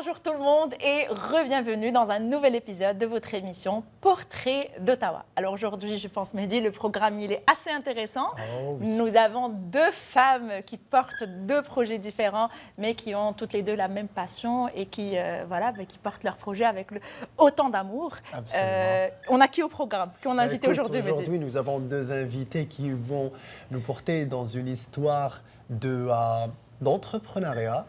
Bonjour tout le monde et re-bienvenue dans un nouvel épisode de votre émission Portrait d'Ottawa. Alors aujourd'hui, je pense, Mehdi, le programme il est assez intéressant. Oh oui. Nous avons deux femmes qui portent deux projets différents, mais qui ont toutes les deux la même passion et qui, qui portent leur projet avec autant d'amour. Absolument. On a qui au programme? Qui on a invité Écoute, aujourd'hui, Mehdi? Aujourd'hui, nous avons deux invités qui vont nous porter dans une histoire d'entrepreneuriat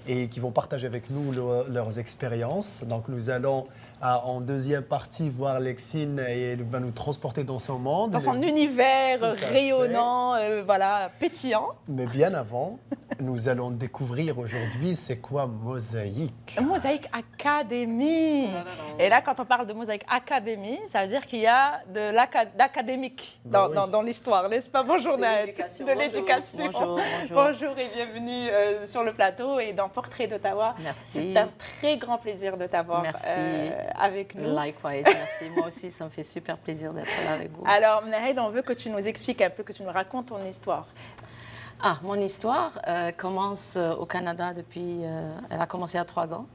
et qui vont partager avec nous leurs expériences. Donc, nous allons en deuxième partie voir Lexine et elle va nous transporter dans son monde. Dans son univers Tout à rayonnant, pétillant. Mais bien avant, nous allons découvrir aujourd'hui c'est quoi Mosaïque. Mosaïque Academy. Et là, quand on parle de Mosaïque Academy, ça veut dire qu'il y a de l'académique dans l'histoire, n'est-ce pas? Bonjour Naël. De l'éducation. Bonjour. Bonjour et bienvenue sur le plateau et dans Portrait d'Ottawa. Merci. C'est un très grand plaisir de t'avoir avec nous. Likewise, merci. Moi aussi, ça me fait super plaisir d'être là avec vous. Alors, Naël, on veut que tu nous expliques un peu, que tu nous racontes ton histoire. Ah, mon histoire commence au Canada depuis... elle a commencé à 3 ans.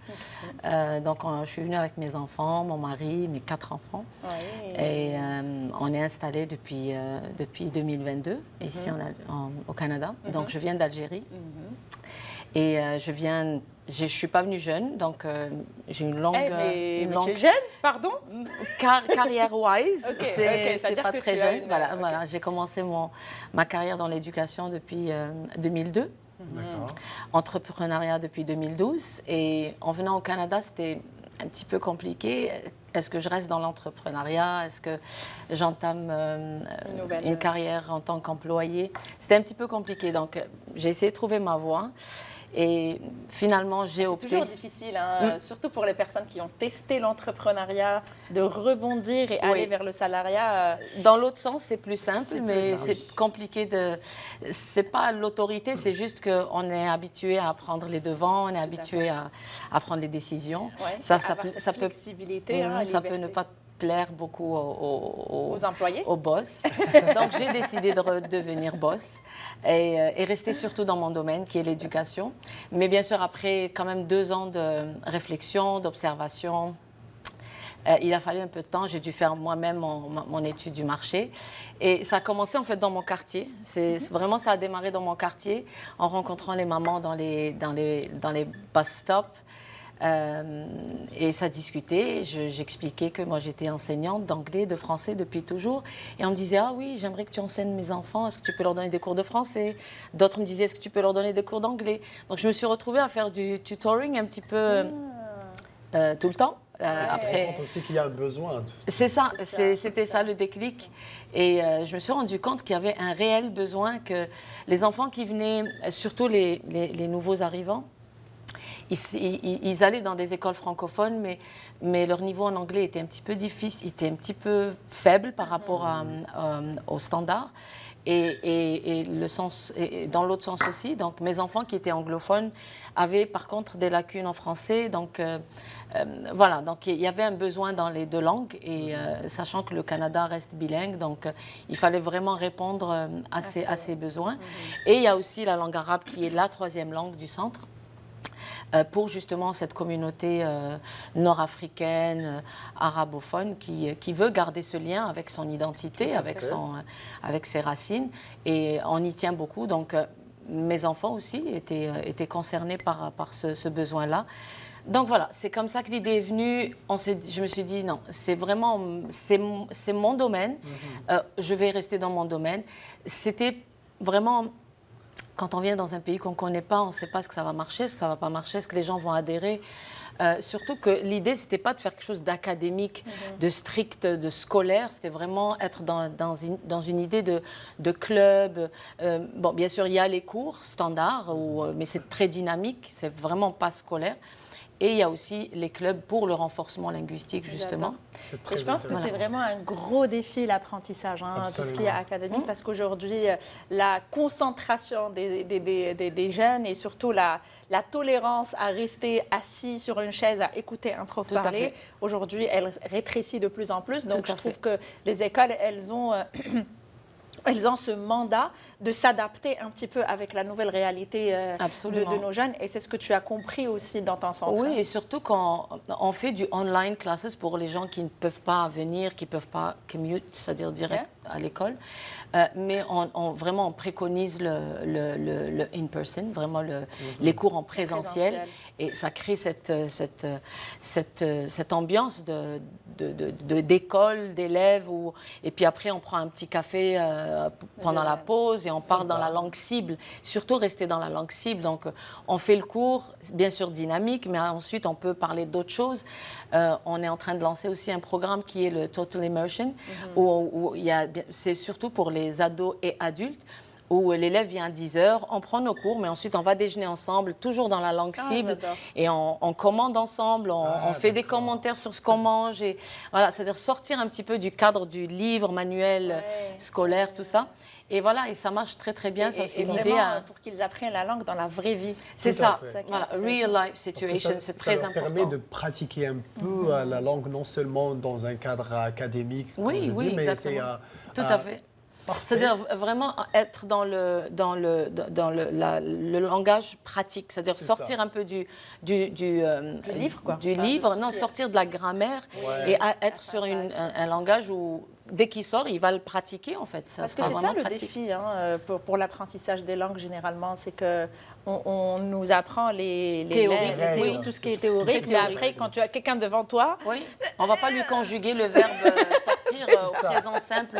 Okay. Donc, je suis venue avec mes enfants, mon mari, mes 4 enfants. Oui. Et on est installés depuis 2022, ici au Canada. Donc, je viens d'Algérie. Et je ne suis pas venue jeune, donc j'ai une longue... Mais tu es jeune, pardon? Carrière-wise, okay, c'est pas très jeune. Voilà, j'ai commencé ma carrière dans l'éducation depuis 2002. Entrepreneuriat depuis 2012. Et en venant au Canada, c'était un petit peu compliqué. Est-ce que je reste dans l'entrepreneuriat? Est-ce que j'entame une carrière en tant qu'employée? C'était un petit peu compliqué, donc j'ai essayé de trouver ma voie. Et finalement, j'ai opté... C'est toujours difficile, surtout pour les personnes qui ont testé l'entrepreneuriat, de rebondir et aller vers le salariat. Dans l'autre sens, c'est plus simple, mais c'est compliqué de... C'est pas l'autorité, c'est juste qu'on est habitué à prendre les devants, on est habitué à prendre les décisions. Ouais, ça flexibilité, ça peut ne pas plaire beaucoup aux employés, aux boss. Donc, j'ai décidé de devenir boss et rester surtout dans mon domaine, qui est l'éducation. Mais bien sûr, après quand même 2 ans de réflexion, d'observation, il a fallu un peu de temps. J'ai dû faire moi-même mon étude du marché. Et ça a commencé en fait dans mon quartier. Vraiment, ça a démarré dans mon quartier, en rencontrant les mamans dans les bus stops. Et ça discutait, j'expliquais que moi j'étais enseignante d'anglais, de français depuis toujours. Et on me disait, ah oui, j'aimerais que tu enseignes mes enfants, est-ce que tu peux leur donner des cours de français? D'autres me disaient, est-ce que tu peux leur donner des cours d'anglais? Donc je me suis retrouvée à faire du tutoring un petit peu tout le temps. Après, on compte aussi qu'il y a un besoin. C'est ça, c'était ça le déclic. Et je me suis rendu compte qu'il y avait un réel besoin, que les enfants qui venaient, surtout les nouveaux arrivants, ils allaient dans des écoles francophones, mais leur niveau en anglais était un petit peu difficile, était un petit peu faible par rapport aux standards. Et dans l'autre sens aussi, donc mes enfants qui étaient anglophones avaient par contre des lacunes en français. Donc voilà, donc il y avait un besoin dans les 2 langues, et sachant que le Canada reste bilingue, donc il fallait vraiment répondre à ces besoins. Et il y a aussi la langue arabe qui est la 3e langue du centre, pour justement cette communauté nord-africaine, arabophone, qui veut garder ce lien avec son identité, avec ses racines. Et on y tient beaucoup. Donc, mes enfants aussi étaient concernés par ce besoin-là. Donc voilà, c'est comme ça que l'idée est venue. Je me suis dit, non, c'est mon domaine. Je vais rester dans mon domaine. C'était vraiment... Quand on vient dans un pays qu'on ne connaît pas, on ne sait pas ce que ça va marcher, ce que ça ne va pas marcher, est-ce que les gens vont adhérer. Surtout que l'idée, ce n'était pas de faire quelque chose d'académique, de strict, de scolaire. C'était vraiment être dans une idée de club. Bon, bien sûr, il y a les cours standards, mais c'est très dynamique, c'est vraiment pas scolaire. Et il y a aussi les clubs pour le renforcement linguistique, justement. Et je pense que c'est vraiment un gros défi, l'apprentissage, tout ce qui est académique, parce qu'aujourd'hui, la concentration des jeunes et surtout la tolérance à rester assis sur une chaise, à écouter un prof parler, aujourd'hui, elle rétrécit de plus en plus. Donc, je trouve que les écoles, elles ont... elles ont ce mandat de s'adapter un petit peu avec la nouvelle réalité de nos jeunes. Et c'est ce que tu as compris aussi dans ton centre. Oui, et surtout quand on fait du online classes pour les gens qui ne peuvent pas venir, qui ne peuvent pas commute, c'est-à-dire direct à l'école. Mais vraiment, on préconise le in-person, vraiment les cours en présentiel. Et ça crée cette ambiance d'école, d'élèves. Et puis après, on prend un petit café pendant la pause et on parle dans la langue cible. Surtout rester dans la langue cible. Donc, on fait le cours, bien sûr dynamique, mais ensuite, on peut parler d'autres choses. On est en train de lancer aussi un programme qui est le Total Immersion, où c'est surtout pour les ados et adultes, où l'élève vient à 10 heures, on prend nos cours, mais ensuite on va déjeuner ensemble, toujours dans la langue cible, et on commande ensemble, on fait des commentaires sur ce qu'on mange, et voilà, c'est-à-dire sortir un petit peu du cadre du livre, manuel, scolaire, tout ça. Et voilà, et ça marche très très bien. C'est l'idée pour qu'ils apprennent la langue dans la vraie vie. C'est ça, voilà, real life situation, c'est très important. Ça permet de pratiquer un peu la langue, non seulement dans un cadre académique, oui, mais exactement. Tout à fait. C'est-à-dire vraiment être dans le langage pratique, c'est-à-dire sortir un peu du livre, quoi. Du livre, non, sortir de la grammaire et être sur un langage où, dès qu'il sort, il va le pratiquer, en fait. Parce que c'est ça le défi pour l'apprentissage des langues, généralement, c'est qu'on nous apprend les lettres, tout ce qui est théorique, mais après, quand tu as quelqu'un devant toi... Oui, on ne va pas lui conjuguer le verbe sortir au présent simple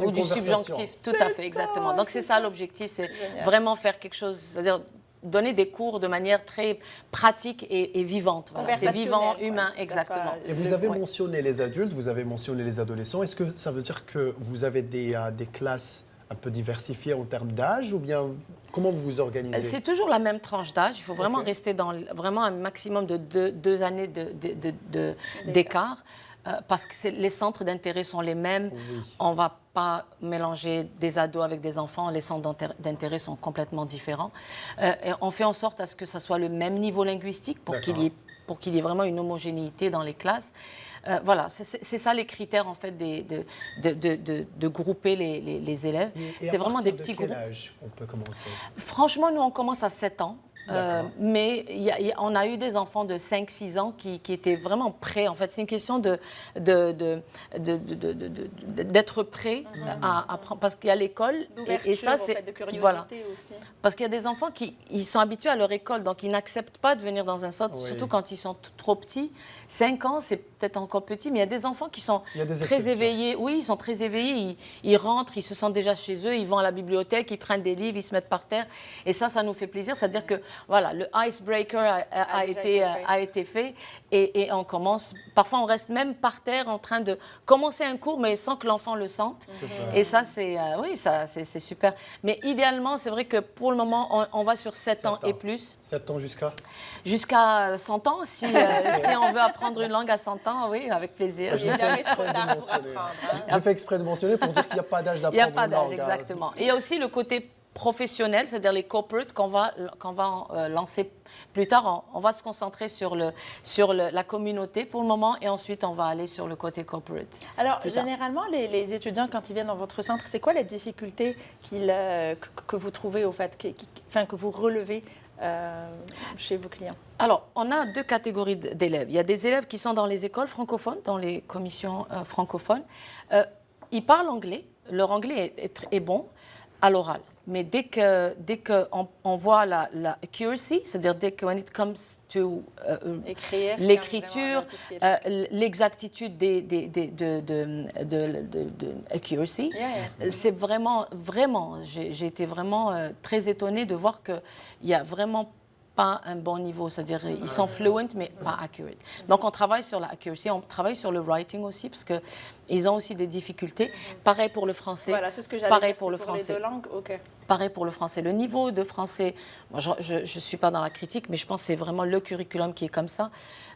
ou du subjonctif. Tout à fait, exactement. Donc, c'est ça l'objectif, c'est vraiment faire quelque chose, c'est-à-dire donner des cours de manière très pratique et vivante. Voilà. C'est vivant, humain, exactement. Et vous avez mentionné les adultes, vous avez mentionné les adolescents. Est-ce que ça veut dire que vous avez des classes un peu diversifiées en termes d'âge, ou bien comment vous vous organisez? C'est toujours la même tranche d'âge. Il faut vraiment rester dans vraiment un maximum de deux années d'écart. Parce que les centres d'intérêt sont les mêmes. Oui. On ne va pas mélanger des ados avec des enfants. Les centres d'intérêt sont complètement différents. Et on fait en sorte à ce que ça soit le même niveau linguistique pour qu'il y ait vraiment une homogénéité dans les classes. Voilà, c'est ça les critères en fait de grouper les élèves. C'est vraiment des petits groupes. À quel âge on peut commencer? Franchement, nous on commence à 7 ans. Mais on a eu des enfants de 5-6 ans qui étaient vraiment prêts. En fait, c'est une question d'être prêt à apprendre. Parce qu'il y a l'école. Et ça, c'est de curiosité aussi. Parce qu'il y a des enfants qui sont habitués à leur école, donc ils n'acceptent pas de venir dans un centre, surtout quand ils sont trop petits. 5 ans, c'est peut-être encore petit, mais il y a des enfants qui sont très éveillés. Oui, ils sont très éveillés. Ils rentrent, ils se sentent déjà chez eux, ils vont à la bibliothèque, ils prennent des livres, ils se mettent par terre. Et ça nous fait plaisir. C'est-à-dire que voilà, le icebreaker a été fait et on commence. Parfois, on reste même par terre en train de commencer un cours, mais sans que l'enfant le sente. Et ça, c'est super. Mais idéalement, c'est vrai que pour le moment, on va sur 7 ans et plus. 7 ans jusqu'à? Jusqu'à 100 ans, si on veut apprendre une langue à 100 ans, oui, avec plaisir. J'ai fait exprès de mentionner pour dire qu'il n'y a pas d'âge d'apprendre. Il n'y a pas d'âge, exactement. Et il y a aussi le côté professionnel, c'est-à-dire les corporates qu'on va lancer plus tard. On va se concentrer sur la communauté pour le moment et ensuite on va aller sur le côté corporate. Alors, généralement, les étudiants, quand ils viennent dans votre centre, c'est quoi les difficultés que vous trouvez, au fait, que vous relevez chez vos clients? Alors, on a 2 catégories d'élèves. Il y a des élèves qui sont dans les écoles francophones, dans les commissions francophones. Ils parlent anglais. Leur anglais est bon à l'oral. Mais dès qu'on voit la accuracy, c'est-à-dire dès que when it comes to l'écriture, l'exactitude de accuracy, c'est vraiment, j'ai été vraiment très étonnée de voir qu'il n'y a vraiment pas un bon niveau, c'est-à-dire ils sont fluent mais pas accurate. Donc on travaille sur la accuracy, on travaille sur le writing aussi parce que ils ont aussi des difficultés. Pareil pour le français. Voilà, c'est ce que j'allais pareil dire, pour le français. Les 2 langues, ok. Pareil pour le français. Le niveau de français, moi je suis pas dans la critique, mais je pense que c'est vraiment le curriculum qui est comme ça.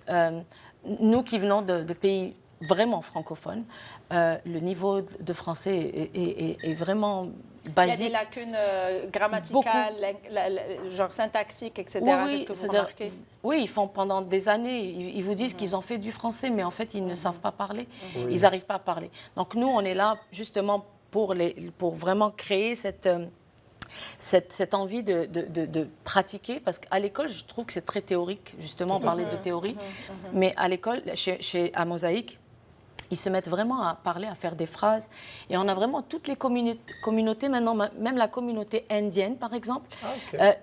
Nous qui venons de pays vraiment francophones, le niveau de français est vraiment basique. Il y a des lacunes grammaticales, genre syntaxiques, etc. Oui, c'est ce que vous remarquez? Oui, ils font pendant des années, ils vous disent qu'ils ont fait du français, mais en fait, ils ne savent pas parler. Ils n'arrivent pas à parler. Donc nous, on est là justement pour vraiment créer cette envie de pratiquer, parce qu'à l'école, je trouve que c'est très théorique, justement, parler de théorie, mais à l'école, à Mosaïque, ils se mettent vraiment à parler, à faire des phrases. Et on a vraiment toutes les communautés maintenant, même la communauté indienne, par exemple,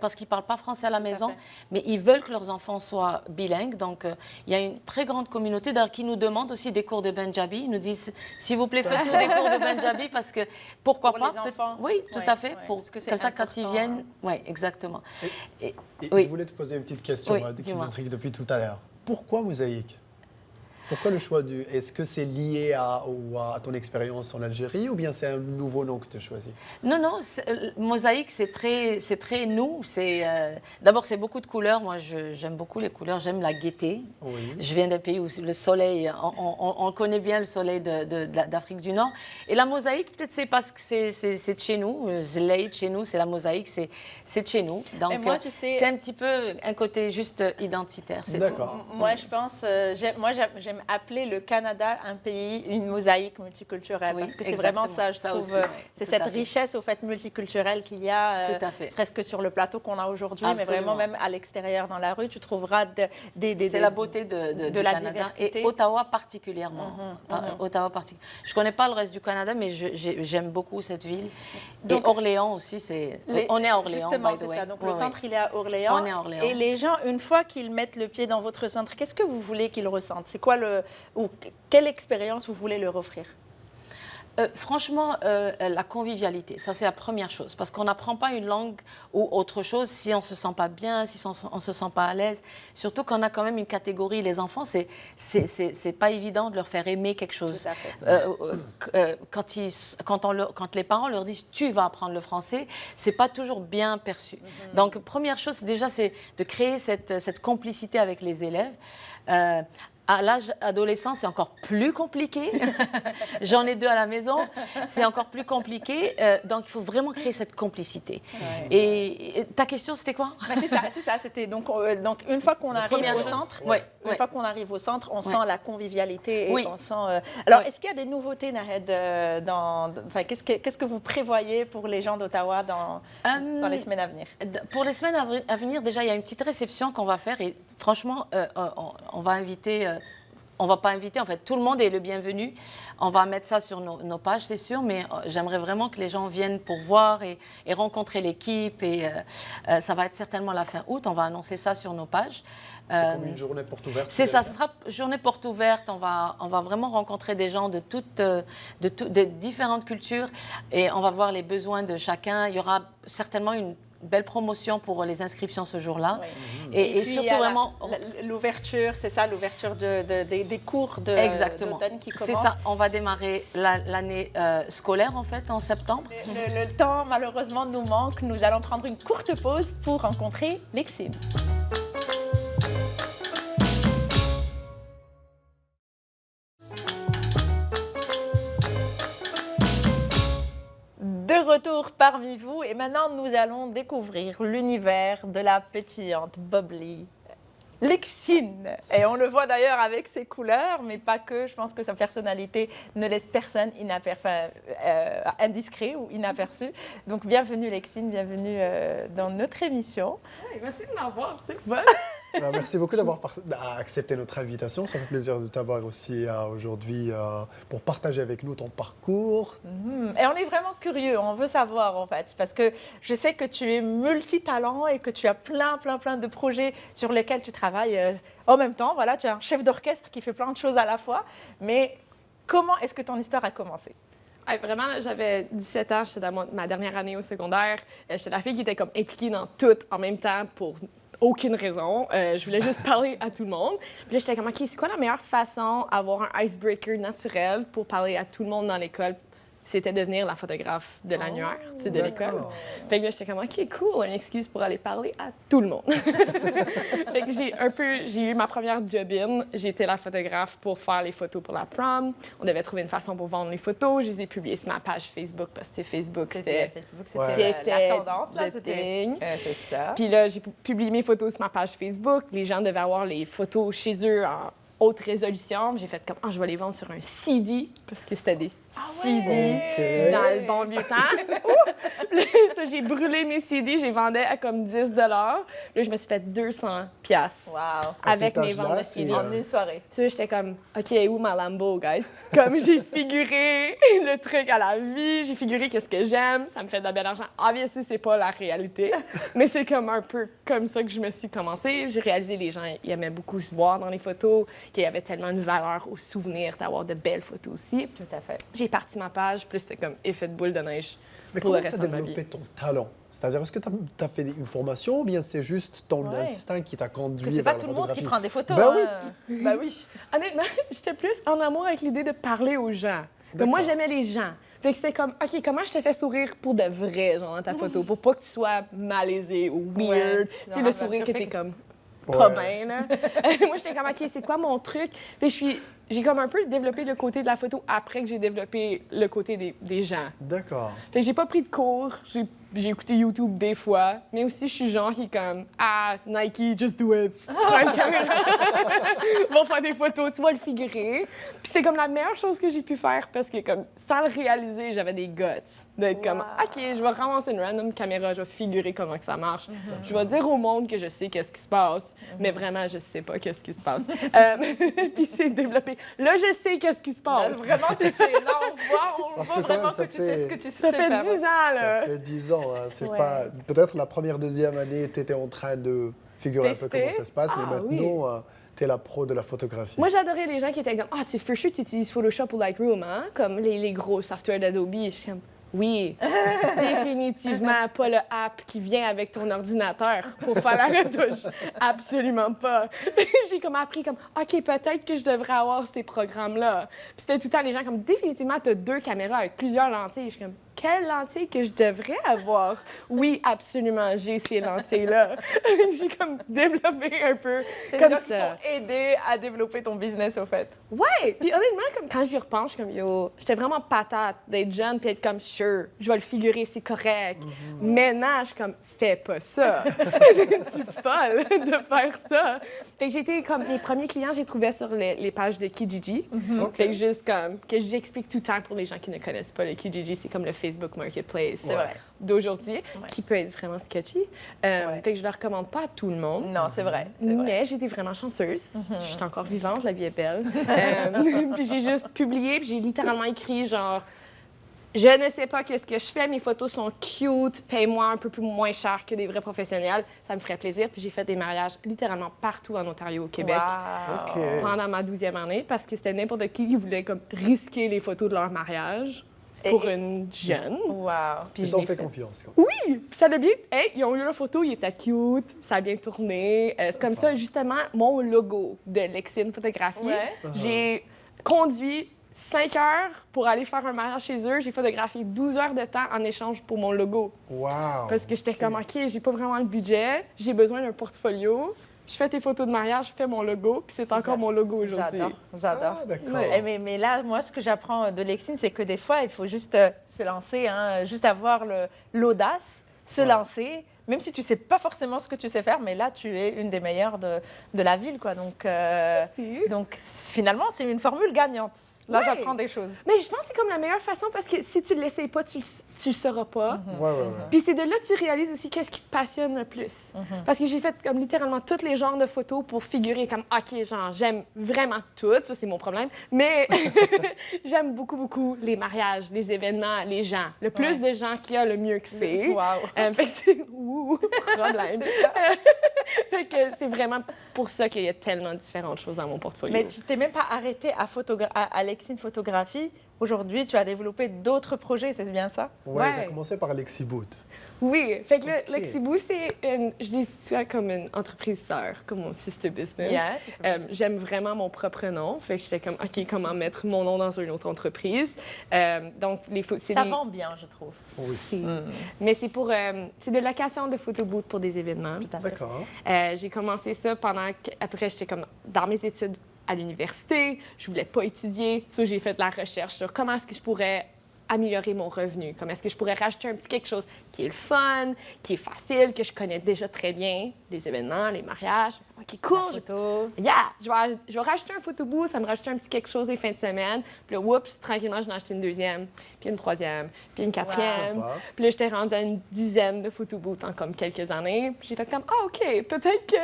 parce qu'ils ne parlent pas français à la maison, mais ils veulent que leurs enfants soient bilingues. Donc, il y a une très grande communauté d'ailleurs qui nous demande aussi des cours de Benjabi. Ils nous disent, s'il vous plaît, faites-nous des cours de Benjabi, parce que pourquoi pour pas les enfants. Oui, tout à fait. Parce que c'est comme ça, quand ils viennent... hein. Oui, exactement. Et oui. je voulais te poser une petite question qui m'intrigue depuis tout à l'heure. Pourquoi Mosaïque? Pourquoi le choix du... Est-ce que c'est lié à ton expérience en Algérie ou bien c'est un nouveau nom que tu as choisi? Non, Mosaïque, c'est très nous. D'abord, c'est beaucoup de couleurs. Moi, j'aime beaucoup les couleurs. J'aime la gaieté. Oui. Je viens d'un pays où le soleil, on connaît bien le soleil d'Afrique du Nord. Et la mosaïque, peut-être c'est parce que c'est de chez nous. Zleï, de chez nous, c'est la mosaïque, c'est de chez nous. Donc, moi, tu sais, c'est un petit peu un côté juste identitaire. D'accord. Moi, je pense, j'aime appeler le Canada un pays, une mosaïque multiculturelle, parce que c'est vraiment ça, je trouve. Aussi, c'est cette richesse, au fait, multiculturelle qu'il y a, tout à fait. serait-ce que sur le plateau qu'on a aujourd'hui, mais vraiment même à l'extérieur, dans la rue, tu trouveras c'est la beauté de la Canada, diversité. et Ottawa particulièrement. Ottawa particulièrement. Je ne connais pas le reste du Canada, mais j'aime beaucoup cette ville. Donc, et Orléans aussi, on est à Orléans. Justement, c'est ça. Donc le centre, il est à Orléans. On est à Orléans. Et les gens, une fois qu'ils mettent le pied dans votre centre, qu'est-ce que vous voulez qu'ils ressentent? C'est quoi ou quelle expérience vous voulez leur offrir? Franchement, la convivialité, ça c'est la première chose, parce qu'on n'apprend pas une langue ou autre chose si on ne se sent pas bien, si on ne se sent pas à l'aise. Surtout qu'on a quand même une catégorie, les enfants, c'est pas évident de leur faire aimer quelque chose. Tout à fait. Quand les parents leur disent « tu vas apprendre le français », c'est pas toujours bien perçu. Donc, première chose, déjà, c'est de créer cette complicité avec les élèves. À l'âge adolescent, c'est encore plus compliqué. J'en ai 2 à la maison. C'est encore plus compliqué. Donc, il faut vraiment créer cette complicité. Ouais. Et ta question, c'était quoi? C'est ça. C'était donc une fois qu'on arrive au centre, une fois qu'on arrive au centre, on sent la convivialité et on sent. Alors, est-ce qu'il y a des nouveautés, Nahed, qu'est-ce que vous prévoyez pour les gens d'Ottawa dans les semaines à venir? Pour les semaines à venir, déjà, il y a une petite réception qu'on va faire et franchement, on va inviter. On ne va pas inviter, en fait, tout le monde est le bienvenu. On va mettre ça sur nos pages, c'est sûr, mais j'aimerais vraiment que les gens viennent pour voir et rencontrer l'équipe. Et ça va être certainement la fin août, on va annoncer ça sur nos pages. C'est comme une journée porte ouverte? C'est ça, ce sera journée porte ouverte. On va vraiment rencontrer des gens de différentes cultures et on va voir les besoins de chacun. Il y aura certainement une belle promotion pour les inscriptions ce jour-là. Oui. Et surtout vraiment... L'ouverture, c'est ça, l'ouverture des cours d'automne qui commencent. C'est ça, on va démarrer l'année scolaire en fait en septembre. Le temps malheureusement nous manque, nous allons prendre une courte pause pour rencontrer Lexine. De retour parmi vous et maintenant nous allons découvrir l'univers de la pétillante, bubbly Lexine. Et on le voit d'ailleurs avec ses couleurs, mais pas que. Je pense que sa personnalité ne laisse personne indiscret ou inaperçu. Donc bienvenue Lexine, bienvenue dans notre émission. Oui, merci de m'avoir, c'est fun. Merci beaucoup d'avoir accepté notre invitation. Ça fait plaisir de t'avoir aussi aujourd'hui pour partager avec nous ton parcours. Et on est vraiment curieux, on veut savoir en fait, parce que je sais que tu es multitalent et que tu as plein de projets sur lesquels tu travailles en même temps. Voilà, tu es un chef d'orchestre qui fait plein de choses à la fois. Mais comment est-ce que ton histoire a commencé? Vraiment, j'avais 17 ans, j'étais dans ma dernière année au secondaire. J'étais la fille qui était comme impliquée dans tout en même temps pour aucune raison. Je voulais juste parler à tout le monde. Puis là, j'étais comme, OK, c'est quoi la meilleure façon d'avoir un icebreaker naturel pour parler à tout le monde dans l'école? C'était devenir la photographe de l'annuaire de l'école. Fait que là, j'étais comme, OK, cool, une excuse pour aller parler à tout le monde. Fait que j'ai eu ma première job-in. J'étais la photographe pour faire les photos pour la prom. On devait trouver une façon pour vendre les photos. Je les ai publiées sur ma page Facebook parce que Facebook, c'était la tendance, là. C'est ça. Puis là, j'ai publié mes photos sur ma page Facebook. Les gens devaient avoir les photos chez eux haute résolution. J'ai fait comme, je vais les vendre sur un CD, parce que c'était des CD dans le bon vieux temps. Ça, j'ai brûlé mes CD, j'ai vendais à comme 10 $. Là, je me suis fait 200 piastres avec mes ventes de CD. En une soirée. Tu sais, j'étais comme, OK, où ma Lambo, guys? Comme j'ai figuré le truc à la vie, j'ai figuré qu'est-ce que j'aime, ça me fait de la belle argent. Obviously, c'est pas la réalité, mais c'est comme un peu comme ça que je me suis commencée. J'ai réalisé les gens ils aimaient beaucoup se voir dans les photos, qu'il y avait tellement une valeur au souvenir d'avoir de belles photos aussi. Tout à fait. J'ai parti ma page, plus c'était comme effet de boule de neige. Mais pour comment le tu as reste de ma vie. développé ton talent? C'est-à-dire, est-ce que tu as fait une formation ou bien c'est juste ton instinct qui t'a conduit Parce que c'est vers pas la tout le monde qui photographie? prend des photos. Ben oui. Bah oui. Honnêtement, j'étais plus en amour avec l'idée de parler aux gens. Donc, moi, j'aimais les gens. Fait que c'était comme, OK, comment je te fais sourire pour de vrai, genre, dans ta photo, pour pas que tu sois malaisé ou weird. Tu sais, le sourire que t'es comme pas bien, là. Moi, j'étais comme, OK, c'est quoi mon truc? Puis j'ai comme un peu développé le côté de la photo après que j'ai développé le côté des gens. D'accord. Fait que j'ai pas pris de cours, j'ai écouté YouTube des fois, mais aussi je suis genre qui est comme Nike, just do it. Prends une caméra, va faire des photos, tu vas le figurer. Puis c'est comme la meilleure chose que j'ai pu faire parce que comme sans le réaliser, j'avais des guts d'être comme OK, je vais ramasser une random caméra, je vais figurer comment que ça marche. Je vais dire au monde que je sais qu'est-ce qui se passe, mais vraiment je sais pas qu'est-ce qui se passe. Puis c'est développé. Là, je sais qu'est-ce qui se passe. Là, vraiment, tu sais. Là, on Parce voit que quand vraiment même, que tu sais ce que tu sais Ça fait faire. 10 ans, là. Ça fait 10 ans. Hein. C'est pas... Peut-être la première, deuxième année, tu étais en train de figurer un peu comment ça se passe, mais maintenant, tu es la pro de la photographie. Moi, j'adorais les gens qui étaient comme for sure, tu utilises Photoshop ou Lightroom, hein? Comme les gros softwares d'Adobe. Je suis comme oui, définitivement pas le app qui vient avec ton ordinateur pour faire la retouche. Absolument pas. J'ai comme appris comme OK, peut-être que je devrais avoir ces programmes-là. Puis c'était tout le temps les gens comme définitivement tu as 2 caméras avec plusieurs lentilles. Je suis comme quelle lentille que je devrais avoir? Oui, absolument, j'ai ces lentilles-là. J'ai comme développé un peu C'est comme les gens qui ça. t'ont aidé à développer ton business, au fait. Ouais! Puis honnêtement, comme quand j'y repense, je suis comme, yo, j'étais vraiment patate d'être jeune puis être comme, sure, je vais le figurer, c'est correct. Maintenant, je suis comme, fais pas ça. Tu es folle de faire ça. Fait que j'étais comme, les premiers clients, j'ai trouvé sur les pages de Kijiji. Fait que juste comme, que j'explique tout le temps pour les gens qui ne connaissent pas le Kijiji, c'est comme le Facebook Marketplace d'aujourd'hui, qui peut être vraiment sketchy. Fait que je le recommande pas à tout le monde. Non, c'est vrai. Mais j'étais vraiment chanceuse. Je suis encore vivante, la vie est belle. Puis j'ai juste publié, puis j'ai littéralement écrit genre je ne sais pas qu'est-ce que je fais, mes photos sont cute, paye-moi un peu plus moins cher que des vrais professionnels, ça me ferait plaisir. Puis j'ai fait des mariages littéralement partout en Ontario, au Québec, pendant ma 12e année, parce que c'était n'importe qui voulait comme risquer les photos de leur mariage pour une jeune. Wow. Puis t'en fais confiance. Quoi. Oui! Puis ça a bien... Hey, ils ont eu la photo, il était cute, ça a bien tourné. C'est comme ça, justement, mon logo de Lexine Photographie. J'ai conduit 5 heures pour aller faire un mariage chez eux. J'ai photographié 12 heures de temps en échange pour mon logo. Wow! Parce que j'étais comme, OK, j'ai pas vraiment le budget, j'ai besoin d'un portfolio. Je fais tes photos de mariage, je fais mon logo, puis c'est encore mon logo aujourd'hui. J'adore. Ah, d'accord. Mais là, moi, ce que j'apprends de Lexine, c'est que des fois, il faut juste se lancer, hein, juste avoir l'audace, se lancer, même si tu sais pas forcément ce que tu sais faire, mais là, tu es une des meilleures de la ville, quoi. Donc finalement, c'est une formule gagnante. Là, j'apprends des choses. Mais je pense que c'est comme la meilleure façon parce que si tu ne l'essayes pas, tu le sauras pas. Puis c'est de là que tu réalises aussi qu'est-ce qui te passionne le plus. Parce que j'ai fait comme littéralement tous les genres de photos pour figurer comme, OK, genre, j'aime vraiment tout, ça c'est mon problème, mais j'aime beaucoup, beaucoup les mariages, les événements, les gens. Le plus de gens qu'il y a, le mieux que c'est. Wow. Fait que c'est... problème. Fait que c'est vraiment pour ça qu'il y a tellement différentes choses dans mon portfolio. Mais tu t'es même pas arrêtée à Lexine Photographie. Aujourd'hui, tu as développé d'autres projets, c'est bien ça? Ouais, tu as commencé par Lexiboot. Oui, fait que Lexiboo, je l'ai dit comme une entreprise sœur, comme mon sister business. J'aime vraiment mon propre nom, fait que j'étais comme, OK, comment mettre mon nom dans une autre entreprise? Donc, ça vend bien, je trouve. Oui. Mais c'est pour, c'est de location de photobooth pour des événements. D'accord. J'ai commencé ça après j'étais comme dans mes études à l'université, je voulais pas étudier, j'ai fait de la recherche sur comment est-ce que je pourrais améliorer mon revenu? Comme est-ce que je pourrais rajouter un petit quelque chose qui est le fun, qui est facile, que je connais déjà très bien, les événements, les mariages. OK, cool. Yeah! Je vais rajouter un photo booth, ça me rajouter un petit quelque chose les fins de semaine. Puis là, oups, tranquillement, j'en ai acheté une deuxième, puis une troisième, puis une quatrième. Wow. Puis là, j'étais rendue à une dizaine de photo booths en comme quelques années. Puis j'ai fait comme, OK, peut-être que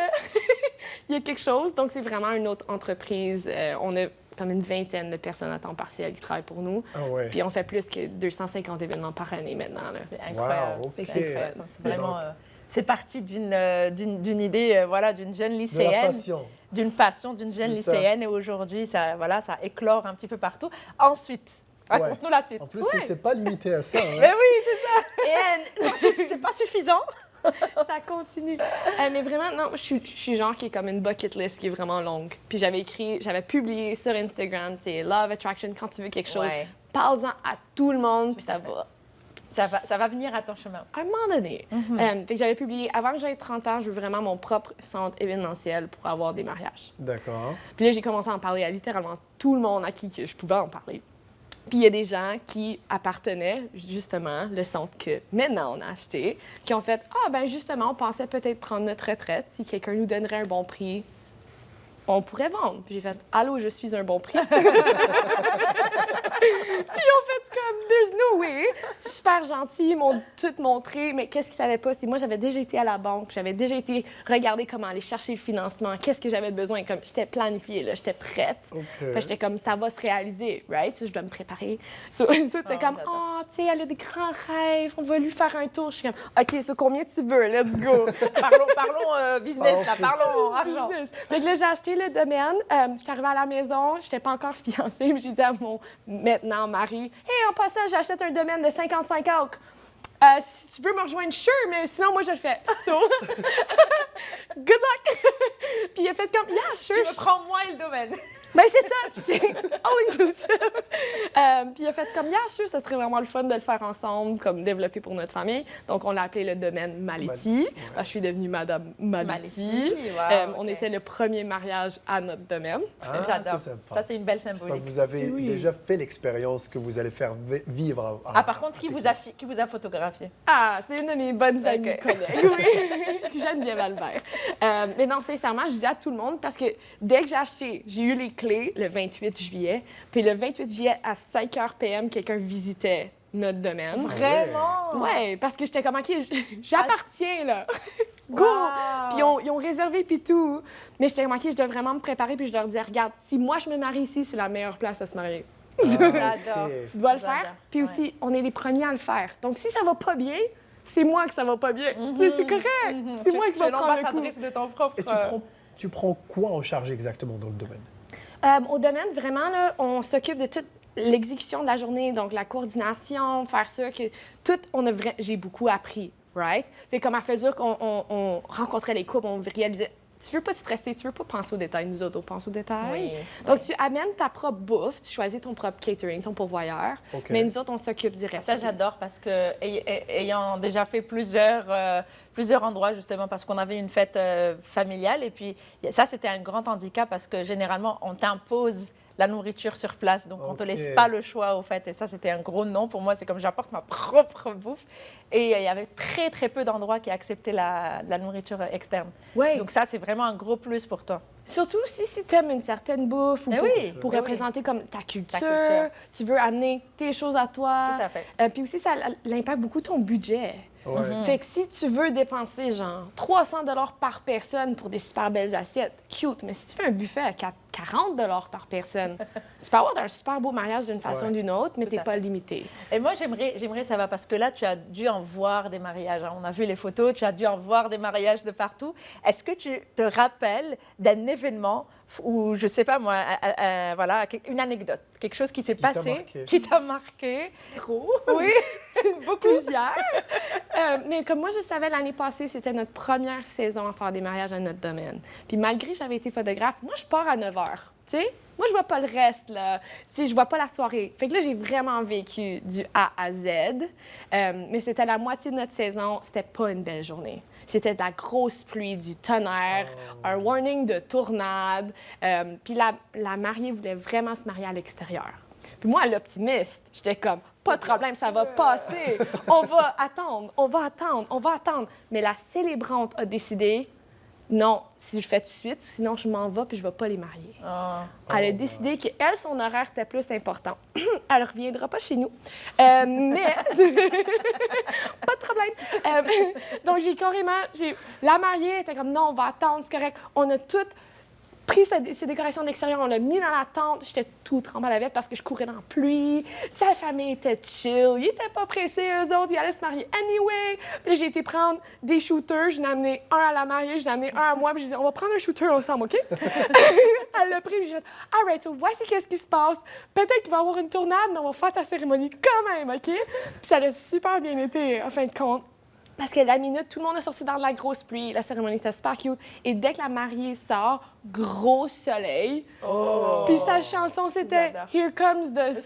il y a quelque chose. Donc, c'est vraiment une autre entreprise. On a comme une vingtaine de personnes à temps partiel qui travaillent pour nous. Ah ouais. Puis on fait plus que 250 événements par année maintenant. Là. C'est incroyable. Wow, OK. C'est incroyable. Donc, c'est vraiment... donc- c'est parti d'une idée, voilà, d'une jeune De la lycéenne, passion. d'une passion d'une jeune C'est ça. lycéenne. Et aujourd'hui, ça, voilà, ça éclore un petit peu partout. Ensuite, raconte-nous la suite. En plus, c'est pas limité à ça. Mais Hein. oui, c'est ça. C'est pas suffisant. Ça continue. Mais vraiment, non, je suis genre qui est comme une bucket list qui est vraiment longue. Puis j'avais publié sur Instagram, c'est Love Attraction, quand tu veux quelque chose, Ouais. parle-en à tout le monde, puis ça va. Ça va venir à ton chemin. À un moment donné. Fait que j'avais publié, avant que j'aie 30 ans, je veux vraiment mon propre centre événementiel pour avoir des mariages. D'accord. Puis là, j'ai commencé à en parler à littéralement tout le monde à qui que je pouvais en parler. Puis il y a des gens qui appartenaient justement le centre que maintenant on a acheté, qui ont fait « Ah, ben justement, on pensait peut-être prendre notre retraite. Si quelqu'un nous donnerait un bon prix, on pourrait vendre. » Puis j'ai fait « Allô, je suis un bon prix. » Puis ils ont fait comme « There's no way. » Super gentils, ils m'ont tout montré. Mais qu'est-ce qu'ils savaient pas? C'est moi, j'avais déjà été à la banque, j'avais déjà été regarder comment aller chercher le financement, qu'est-ce que j'avais besoin. Comme j'étais planifiée, là, j'étais prête. OK. Fait que j'étais comme, ça va se réaliser, right? So, je dois me préparer. So, t'es comme, j'adore. oh, tu sais, elle a des grands rêves, on va lui faire un tour. Je suis comme, OK, so combien tu veux? Let's go. Parlons business, là, Ok. parlons argent. Business. Fait que là, j'ai acheté le domaine. Je suis arrivée à la maison, je n'étais pas encore fiancée, mais j'ai dit à mon maintenant mari, hey, en passant, j'achète un domaine de 55 acres. Si tu veux me rejoindre, sure, mais sinon, moi, je le fais. So, good luck. Puis il a fait comme, yeah, sure. Tu me prends moi et le domaine. Ben, c'est ça, c'est all inclusive. Puis il a fait comme, yeah, sure, ça serait vraiment le fun de le faire ensemble, comme développer pour notre famille. Donc, on l'a appelé le domaine Maletti. Parce que je suis devenue Madame Maletti. Wow, On ok. était le premier mariage à notre domaine. Ah, J'adore. c'est sympa. Ça, c'est une belle Donc, symbolique. vous avez Oui. déjà fait l'expérience que vous allez faire vivre. Ah, par contre, qui vous a photographié? Ah, c'est une de mes bonnes amies Ok. collègues, oui. Geneviève Albert. Mais non, sincèrement, je disais à tout le monde parce que dès que j'ai acheté, j'ai eu les clés le 28 juillet. Puis le 28 juillet, à 5 h PM, quelqu'un visitait notre domaine. Vraiment? Ouais, parce que j'étais comme, OK, j'appartiens, là. Go! Wow. Puis ils ont réservé, puis tout. Mais j'étais comme, OK, je dois vraiment me préparer, puis je leur disais, regarde, si moi je me marie ici, c'est la meilleure place à se marier. J'adore. Tu dois le J'adore. faire. Puis Ouais. aussi, on est les premiers à le faire. Donc, si ça va pas bien, c'est moi que ça va pas bien. Tu sais, c'est correct. C'est moi qui Tu es vais prendre le coup. l'ambassadrice de ton propre... Et tu prends quoi en charge exactement dans le domaine? Au domaine, vraiment, là, on s'occupe de toute l'exécution de la journée, donc la coordination, faire sûr que tout, j'ai beaucoup appris, right? Fait comme à mesure qu'on rencontrait les couples, on réalisait, tu veux pas te stresser, tu veux pas penser aux détails, nous autres, on pense aux détails. Oui, Donc, tu amènes ta propre bouffe, tu choisis ton propre catering, ton pourvoyeur, OK. mais nous autres, on s'occupe du reste. Ça, j'adore parce que, ayant déjà fait plusieurs endroits, justement, parce qu'on avait une fête familiale, et puis ça, c'était un grand handicap parce que généralement, on t'impose la nourriture sur place, donc on ne te Ok. laisse pas le choix, au fait. Et ça, c'était un gros non pour moi. C'est comme j'apporte ma propre bouffe. Et il y avait très, très peu d'endroits qui acceptaient la nourriture externe. Ouais. Donc ça, c'est vraiment un gros plus pour toi. Surtout si tu aimes une certaine bouffe ou Mais pour, oui, pour mais représenter comme ta culture, culture. tu veux amener tes choses à toi. Tout à fait. Puis aussi, ça impacte beaucoup ton budget. Ouais. Fait que si tu veux dépenser genre 300 $ par personne pour des super belles assiettes, cute, mais si tu fais un buffet à 40 $ par personne, tu peux avoir un super beau mariage d'une façon ou Ouais. d'une autre, mais Tout tu n'es à pas fait. limité. Et moi, j'aimerais savoir, parce que là, tu as dû en voir des mariages. Hein. On a vu les photos, tu as dû en voir des mariages de partout. Est-ce que tu te rappelles d'un événement où, je ne sais pas moi, voilà, une anecdote, quelque chose qui s'est Qui t'a passé, marqué. qui t'a marqué? Trop. Oui, beaucoup. Plusieurs. Mais comme moi, je savais l'année passée, c'était notre première saison à faire des mariages à notre domaine. Puis malgré que j'avais été photographe, moi, je pars à 9 h. Tu sais? Moi, je vois pas le reste, là. Tu sais, je vois pas la soirée. Fait que là, j'ai vraiment vécu du A à Z. Mais c'était la moitié de notre saison. C'était pas une belle journée. C'était de la grosse pluie, du tonnerre, un warning de tornade. Puis la mariée voulait vraiment se marier à l'extérieur. Puis moi, l'optimiste, j'étais comme, pas de problème, ça va passer. On va attendre. Mais la célébrante a décidé, non, si je fais tout de suite, sinon je m'en vais puis je vais pas les marier. Elle a décidé qu'elle, son horaire était plus important. Elle reviendra pas chez nous. Mais, pas de problème. Donc, la mariée était comme, non, on va attendre, c'est correct. On a toutes pris ces décorations d'extérieur, on l'a mis dans la tente. J'étais tout trempée à la vête parce que je courais dans la pluie. Sa famille était chill. Ils étaient pas pressés, eux autres. Ils allaient se marier anyway. Puis là, j'ai été prendre des shooters. J'en ai amené un à la mariée, j'en ai amené un à moi. Puis j'ai dit, on va prendre un shooter ensemble, OK? Elle l'a pris. Puis j'ai dit, all right, so voici qu'est-ce qui se passe. Peut-être qu'il va y avoir une tornade, mais on va faire ta cérémonie quand même, OK? Puis ça a super bien été, en fin de compte. Parce que la minute, tout le monde est sorti dans de la grosse pluie. La cérémonie, c'était super cute. Et dès que la mariée sort, gros soleil. Puis sa chanson, c'était « Here comes the sun ».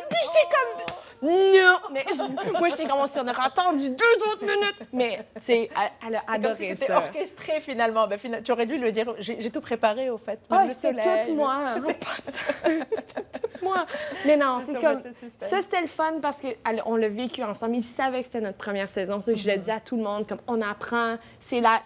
Puis j'étais comme... Non! Mais moi, j'étais comme si on aurait attendu 2 autres minutes. Mais, tu sais, elle a adoré si c'était ça. orchestré, finalement. Ben, tu aurais dû le dire. J'ai tout préparé, au fait. C'était tout moi. C'était tout moi. Mais non, c'est comme... Ça, c'était le fun parce qu'on l'a vécu ensemble. Ils savaient que c'était notre première saison. Ça, je le dis à tout le monde, comme on apprend. C'est la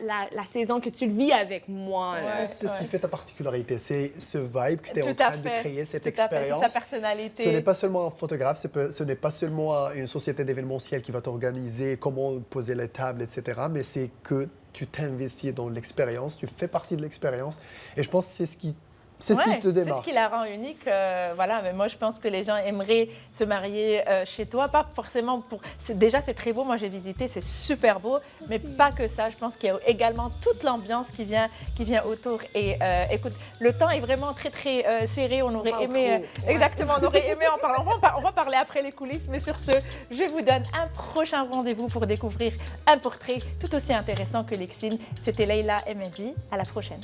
saison que tu le vis avec moi. Je pense que c'est ce qui fait ta particularité. C'est ce vibe que tu es en train de créer, cette expérience. C'est ta personnalité. Ce n'est pas seulement un photographe, ce n'est pas seulement une société d'événementiel qui va t'organiser comment poser les tables, etc. Mais c'est que tu t'investis dans l'expérience, tu fais partie de l'expérience. Et je pense que c'est ce qui te démarque. C'est ce qui la rend unique. Voilà, mais moi, je pense que les gens aimeraient se marier chez toi. Pas forcément pour... Déjà, c'est très beau. Moi, j'ai visité, c'est super beau. Mais pas que ça. Je pense qu'il y a également toute l'ambiance qui vient autour. Et écoute, le temps est vraiment très, très serré. On aurait aimé... Exactement, on aurait aimé en parler. On va parler après les coulisses. Mais sur ce, je vous donne un prochain rendez-vous pour découvrir un portrait tout aussi intéressant que Lexine. C'était Leila Md. À la prochaine.